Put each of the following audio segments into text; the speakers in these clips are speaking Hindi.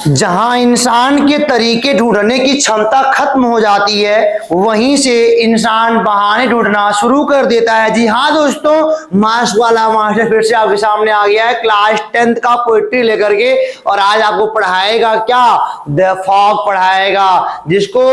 जहां इंसान के तरीके ढूंढने की क्षमता खत्म हो जाती है, वहीं से इंसान बहाने ढूंढना शुरू कर देता है। जी हाँ दोस्तों, मास्क वाला मास्टर फिर से आपके सामने आ गया है क्लास 10th का पोएट्री लेकर के, और आज आपको पढ़ाएगा क्या, द फॉग पढ़ाएगा, जिसको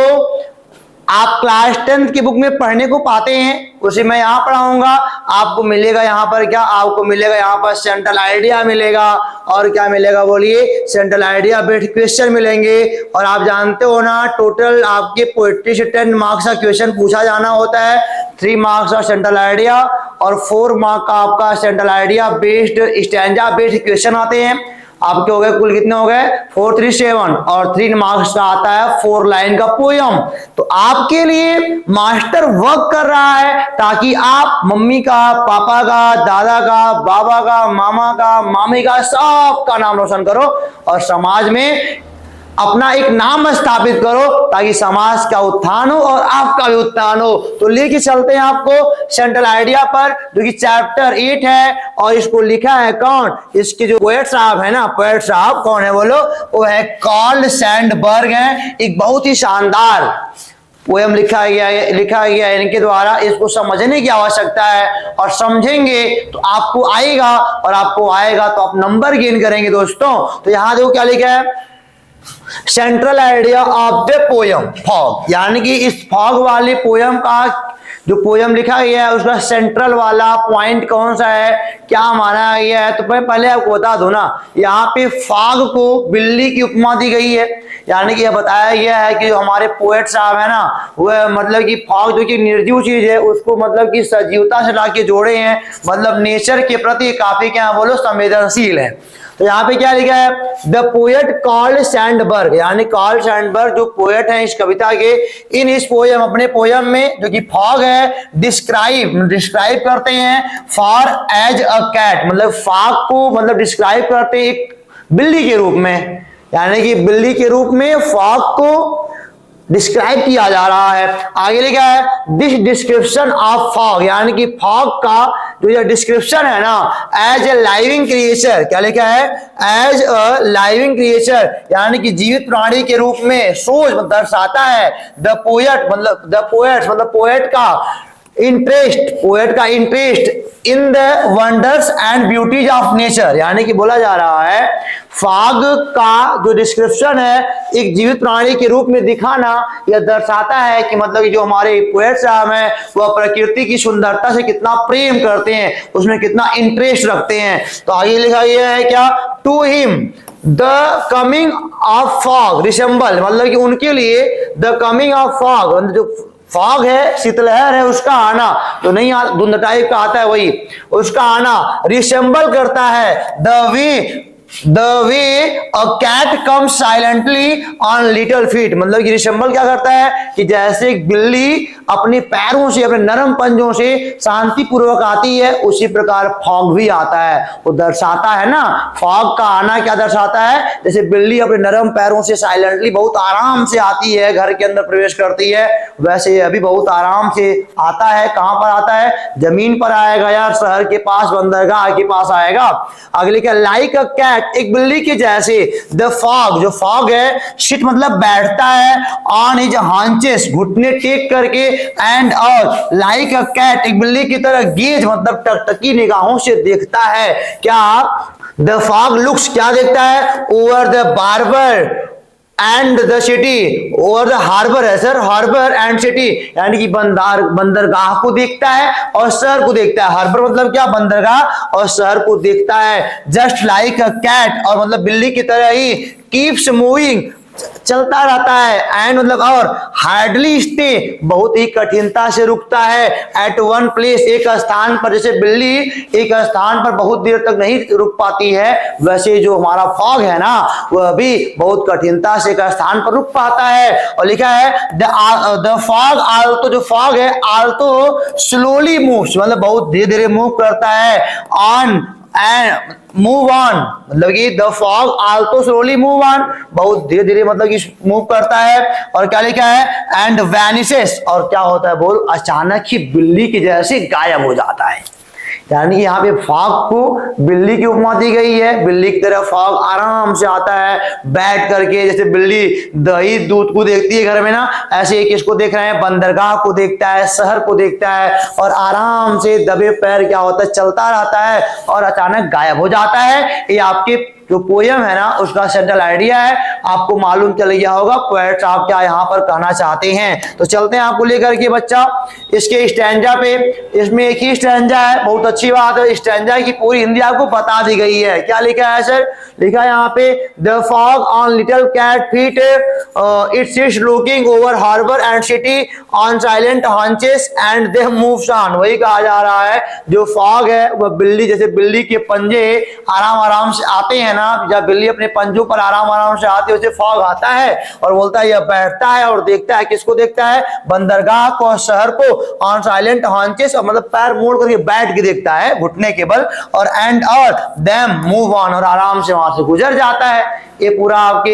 आप क्लास 10th की बुक में पढ़ने को पाते हैं, उसे मैं यहाँ पढ़ाऊंगा। आपको मिलेगा यहाँ पर क्या, आपको मिलेगा यहाँ पर सेंट्रल आइडिया मिलेगा, और क्या मिलेगा बोलिए, सेंट्रल आइडिया बेस्ड क्वेश्चन मिलेंगे। और आप जानते हो ना, टोटल आपके पोएट्री से 10 मार्क्स का क्वेश्चन पूछा जाना होता है। 3 मार्क्स का सेंट्रल आइडिया और 4 मार्क्स का आपका central idea based stanza based question आते हैं। आपके हो गए कुल कितने हो गए, 4 3 7, और 3 मार्क्स का आता है 4 लाइन का पोयम। तो आपके लिए मास्टर वर्क कर रहा है ताकि आप मम्मी का, पापा का, दादा का, बाबा का, मामा का, मामी का, सबका नाम रोशन करो और समाज में अपना एक नाम स्थापित करो, ताकि समाज का उत्थान हो और आपका भी उत्थान हो। तो लेके चलते हैं आपको सेंट्रल आइडिया पर, जो कि चैप्टर 8 है, और इसको लिखा है कौन, इसके जो पोएट साहब है ना, पोएट साहब कौन है बोलो, वो है कार्ल सैंडबर्ग है। एक बहुत ही शानदार पोएम लिखा गया है इनके द्वारा। इसको समझने की आवश्यकता है, और समझेंगे तो आपको आएगा, और आपको आएगा तो आप नंबर गेन करेंगे दोस्तों। तो यहां देखो क्या लिखा है, central idea of the poem fog, यानी कि इस फॉग वाले पोयम का जो पोयम लिखा गया है उसका सेंट्रल वाला पॉइंट कौन सा है, क्या माना गया है। तो पहले आपको बता दो ना, यहाँ पे फॉग को बिल्ली की उपमा दी गई है, यानी कि यह बताया गया है कि जो हमारे पोएट साहब है ना, वह मतलब कि फॉग जो कि निर्जीव चीज है उसको मतलब कि सजीवता से लाके जोड़े हैं, मतलब नेचर के प्रति काफी क्या बोलो संवेदनशील है। तो यहाँ पे क्या लिखा है, द पोएट कार्ल सैंडबर्ग, यानी कार्ल सैंडबर्ग जो पोएट हैं इस कविता के, इन इस पोयम अपने पोयम में जो कि फॉग है डिस्क्राइब करते हैं फॉर एज अ कैट, मतलब फॉग को मतलब डिस्क्राइब करते हैं एक बिल्ली के रूप में, यानी कि बिल्ली के रूप में फॉग को डिस्क्राइब किया जा रहा है। आगे लिखा है दिस डिस्क्रिप्शन ऑफ फॉग, यानी कि फॉग का जो ये डिस्क्रिप्शन है ना, एज ए लाइविंग क्रिएचर, क्या लिखा है, एज अ लाइविंग क्रिएचर, यानी कि जीवित प्राणी के रूप में सोच दर्शाता है। द पोएट मतलब पोएट का interest in the wonders and beauties of nature, यानी कि बोला जा रहा है फॉग का जो डिस्क्रिप्शन है एक जीवित प्राणी के रूप में दिखाना, यह दर्शाता है कि मतलब कि जो हमारे पोएट साहब हैं वह प्रकृति की सुंदरता से कितना प्रेम करते हैं, उसमें कितना इंटरेस्ट रखते हैं। तो आगे लिखा गया है क्या, to him the coming of fog resemble, मतलब कि उनके लिए द कमिंग ऑफ फॉग, मतलब जो फॉग है शीतलहर है उसका आना, तो नहीं धुंध टाइप का आता है वही, उसका आना रिसेंबल करता है the way a cat come silently on little feet, मतलब कि रिसेंबल क्या करता है कि जैसे एक बिल्ली अपने पैरों से, अपने नरम पंजों से शांति पूर्वक आती है, उसी प्रकार फॉग भी आता है। वो दर्शाता है ना, फॉग का आना क्या दर्शाता है, जैसे बिल्ली अपने नरम पैरों से साइलेंटली बहुत आराम से आती है, घर के अंदर प्रवेश करती है, वैसे अभी बहुत आराम से आता है। कहां पर आता है, जमीन पर आएगा यार, शहर के पास, बंदरगाह के पास आएगा। अगले क्या, लाइक अ कैट, एक बिल्ली के जैसे, द फॉग, जो फॉग है शिट मतलब बैठता है, ऑन हिज हांचेस, घुटने टेक करके, एंड और लाइक अ कैट, एक बिल्ली की तरह गेज मतलब टकटकी निगाहों से देखता है। क्या, द फॉग लुक्स, क्या देखता है, over the barber and the city, over the harbour है सर, हार्बर एंड सिटी, यानी कि बंदरगाह को देखता है और शहर को देखता है। हार्बर मतलब क्या, बंदरगाह, और शहर को देखता है। जस्ट लाइक अ कैट, और मतलब बिल्ली की तरह ही, कीप्स मूविंग, चलता रहता है, एंड मतलब और हार्डली स्टे, बहुत ही कठिनता से रुकता है, एट वन प्लेस, एक स्थान पर, जैसे बिल्ली एक स्थान पर बहुत देर तक नहीं रुक पाती है, वैसे जो हमारा फॉग है ना वह भी बहुत कठिनता से एक स्थान पर रुक पाता है। और लिखा है द फॉग आल्सो, जो फॉग है आल्सो स्लोली मूव्स, मतलब बहुत धीरे धीरे मूव करता है, ऑन एंड मूव ऑन, मतलब कि the fog also slowly move on, बहुत धीरे धीरे मतलब कि मूव करता है। और क्या लिखा है, एंड वैनिसेस, और क्या होता है बोल, अचानक ही बिल्ली की जैसे गायब हो जाता है, यानी कि यहाँ पे फॉग को बिल्ली की उपमा दी गई है। बिल्ली की तरह फॉग आराम से आता है बैठ करके, जैसे बिल्ली दही दूध को देखती है घर में ना, ऐसे ही किसको देख रहे हैं, बंदरगाह को देखता है, शहर को देखता है, और आराम से दबे पैर क्या होता है, चलता रहता है और अचानक गायब हो जाता है। ये आपके जो पोयम है ना उसका सेंट्रल आइडिया है। आपको मालूम चल गया होगा पोएट साहब क्या यहाँ पर कहना चाहते हैं। तो चलते हैं आपको लेकर के बच्चा इसके स्टैंजा पे। इसमें एक ही स्टैंजा है, बहुत अच्छी बात है। स्टैंजा की पूरी हिंदी आपको बता दी गई है। क्या लिखा है सर? लिखा है यहाँ पे, the fog on little cat feet it sits looking over harbour and city on silent haunches and they moves on. वही कहा जा रहा है, जो फॉग है वह बिल्ली, जैसे बिल्ली के पंजे आराम आराम से आते हैं ना, जब बिल्ली अपने पंजों पर आराम आराम से आती है उसे फॉग आता है और बोलता है, यह बैठता है और देखता है, किसको देखता है, बंदरगाह को और शहर को, ऑन साइलेंट हॉन्चेस, और मतलब पैर मोड़ करके बैठ के देखता है घुटने के बल, और एंड और देम मूव ऑन, और आराम से वहां से गुजर जाता है। ये पूरा आपके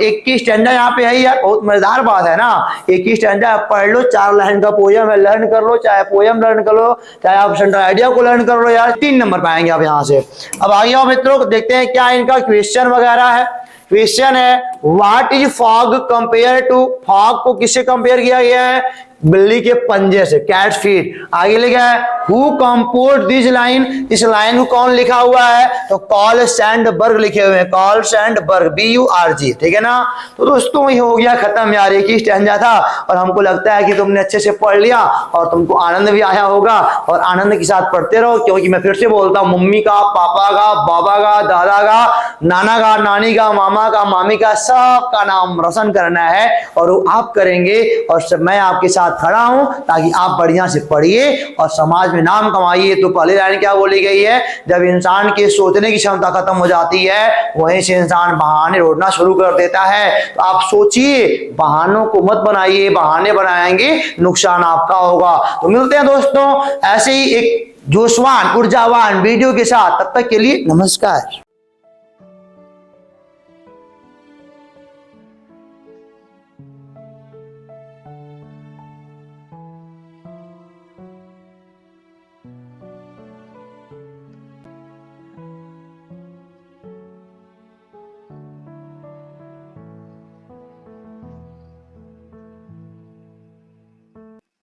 एक ही स्टैंजा यहाँ पे है यार, बहुत मजेदार बात है ना। एक ही स्टैंजा पढ़ लो, 4 लाइन का पोयम है, लर्न कर लो, चाहे पोयम लर्न कर लो, चाहे आप सेंट्रल आइडिया को लर्न कर लो यार, 3 नंबर पाएंगे आप यहाँ से। अब आगे आओ मित्रों, देखते हैं क्या इनका क्वेश्चन वगैरह है। क्वेश्चन है, what is fog compare to, fog को किससे कंपेयर किया गया है, बिल्ली के पंजे से, कैट फीट। आगे लिखा है, हु कंपोज दिस लाइन, इस लाइन को कौन लिखा हुआ है, तो कार्ल सैंडबर्ग लिखे हुए हैं, कार्ल सैंडबर्ग, BURG, ठीक है ना। तो दोस्तों ये हो गया खत्म यार, एक ही स्टैंजा था और हमको लगता है कि तुमने अच्छे से पढ़ लिया और तुमको आनंद भी आया होगा, और आनंद के साथ पढ़ते रहो, क्योंकि मैं फिर से बोलता हूँ, मम्मी का, पापा का, बाबा का, दादा का, नाना का, नानी का, मामा का, मामी का, सबका नाम रोशन करना है और वो आप करेंगे, और सब मैं आपके साथ खड़ा हूं ताकि आप बढ़िया से पढ़िए और समाज में नाम कमाइए। तो पहली लाइन क्या बोली गई है, जब इंसान के सोचने की क्षमता खत्म हो जाती है वहीं से इंसान बहाने ढूंढना शुरू कर देता है। तो आप सोचिए, बहानों को मत बनाइए, बहाने बनाएंगे नुकसान आपका होगा। तो मिलते हैं दोस्तों ऐसे ही एक जोशवान ऊर्जावान वीडियो के साथ, तब तक के लिए नमस्कार।